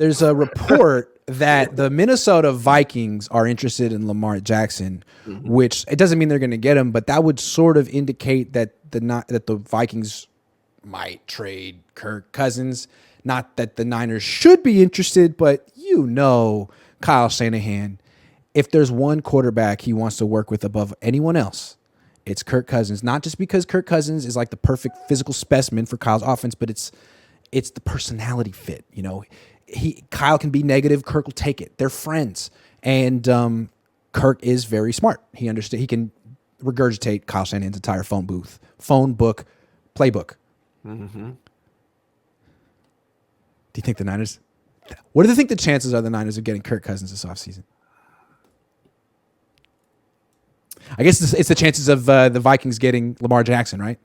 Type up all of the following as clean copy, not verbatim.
There's a report that the Minnesota Vikings are interested in Lamar Jackson, which it doesn't mean they're going to get him, but that would sort of indicate that the Vikings might trade Kirk Cousins. Not that the Niners should be interested, but Kyle Shanahan, if there's one quarterback he wants to work with above anyone else, it's Kirk Cousins. Not just because Kirk Cousins is like the perfect physical specimen for Kyle's offense, but it's the personality fit. Kyle can be negative. Kirk will take it. They're friends. And Kirk is very smart. He understands. He can regurgitate Kyle Shanahan's entire phone book, playbook. Mm-hmm. Do you think the Niners? What do you think the chances are the Niners of getting Kirk Cousins this offseason? I guess it's the chances of the Vikings getting Lamar Jackson, right?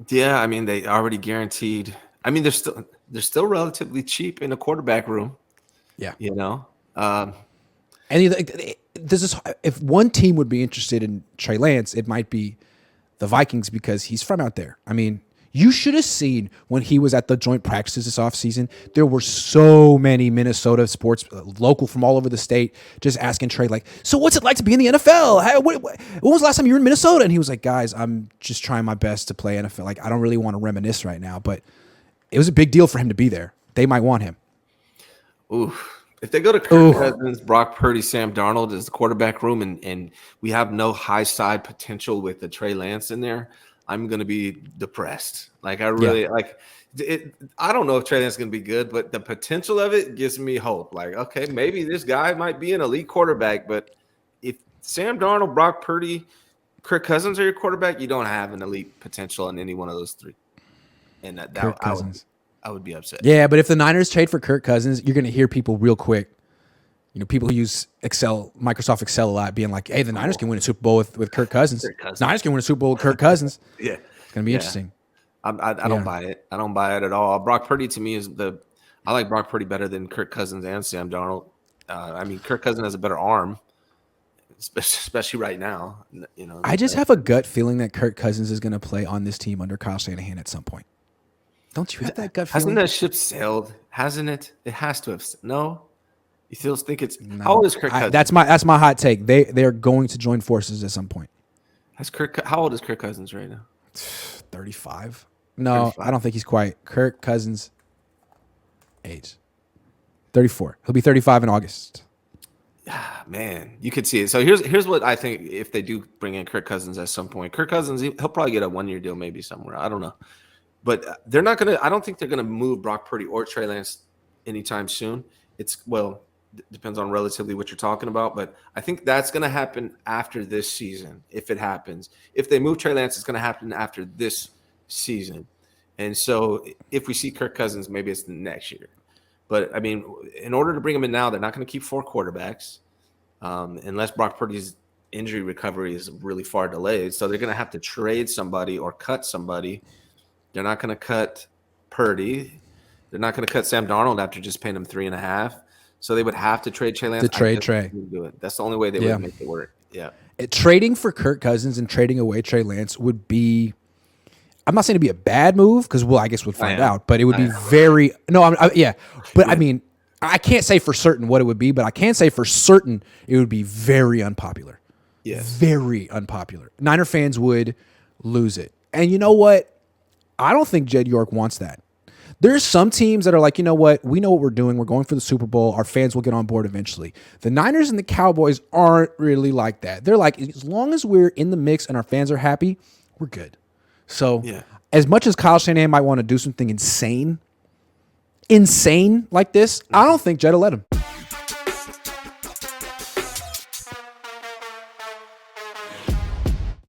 Yeah, I mean they already guaranteed. I mean they're still relatively cheap in the quarterback room. Yeah, And if one team would be interested in Trey Lance, it might be the Vikings because he's from out there. I mean, you should have seen when he was at the joint practices this offseason, there were so many Minnesota sports, local from all over the state, just asking Trey, like, so what's it like to be in the NFL? When was the last time you were in Minnesota? And he was like, guys, I'm just trying my best to play NFL. Like, I don't really want to reminisce right now, but it was a big deal for him to be there. They might want him. Ooh. If they go to Kirk Cousins, Brock Purdy, Sam Darnold is the quarterback room, and we have no high side potential with the Trey Lance in there, I'm going to be depressed. Like I really like it. I don't know if Trey Lance is going to be good, but the potential of it gives me hope. Like, okay, maybe this guy might be an elite quarterback, but if Sam Darnold, Brock Purdy, Kirk Cousins are your quarterback, you don't have an elite potential in any one of those three. And I would be upset. Yeah, but if the Niners trade for Kirk Cousins, you're going to hear people real quick. People who use Microsoft Excel a lot, being like, "Hey, the Niners can win a Super Bowl with Kirk Cousins. Niners can win a Super Bowl with Kirk Cousins." Yeah, it's going to be interesting. I don't buy it. I don't buy it at all. Brock Purdy to me I like Brock Purdy better than Kirk Cousins and Sam Darnold. I mean, Kirk Cousins has a better arm, especially right now. I just have a gut feeling that Kirk Cousins is going to play on this team under Kyle Shanahan at some point. Don't you have that gut feeling? Hasn't that ship sailed? Hasn't it? It has to have. No. You still think it's no. How old is Kirk Cousins? That's my hot take. They are going to join forces at some point. How old is Kirk Cousins right now? 35. No, 35. I don't think he's quite Kirk Cousins' age. 34. He'll be 35 in August. Ah, man, you could see it. So here's what I think if they do bring in Kirk Cousins at some point. Kirk Cousins, he'll probably get a 1-year deal maybe somewhere. I don't know. But they're not going to – I don't think they're going to move Brock Purdy or Trey Lance anytime soon. Depends on relatively what you're talking about. But I think that's going to happen after this season, if it happens. If they move Trey Lance, it's going to happen after this season. And so if we see Kirk Cousins, maybe it's the next year. But, I mean, in order to bring him in now, they're not going to keep 4 quarterbacks unless Brock Purdy's injury recovery is really far delayed. So they're going to have to trade somebody or cut somebody. They're not going to cut Purdy. They're not going to cut Sam Darnold after just paying him $3.5 million. So they would have to trade Trey Lance. Do it. That's the only way they would make it work. Yeah. Trading for Kirk Cousins and trading away Trey Lance would be. I'm not saying it'd be a bad move because I guess we'll find out. But it would be very no. But I mean, I can't say for certain what it would be, but I can say for certain it would be very unpopular. Yes. Very unpopular. Niner fans would lose it. And you know what? I don't think Jed York wants that. There's some teams that are like, you know what? We know what we're doing. We're going for the Super Bowl. Our fans will get on board eventually. The Niners and the Cowboys aren't really like that. They're like, as long as we're in the mix and our fans are happy, we're good. So as much as Kyle Shanahan might want to do something insane like this, I don't think Jed will let him.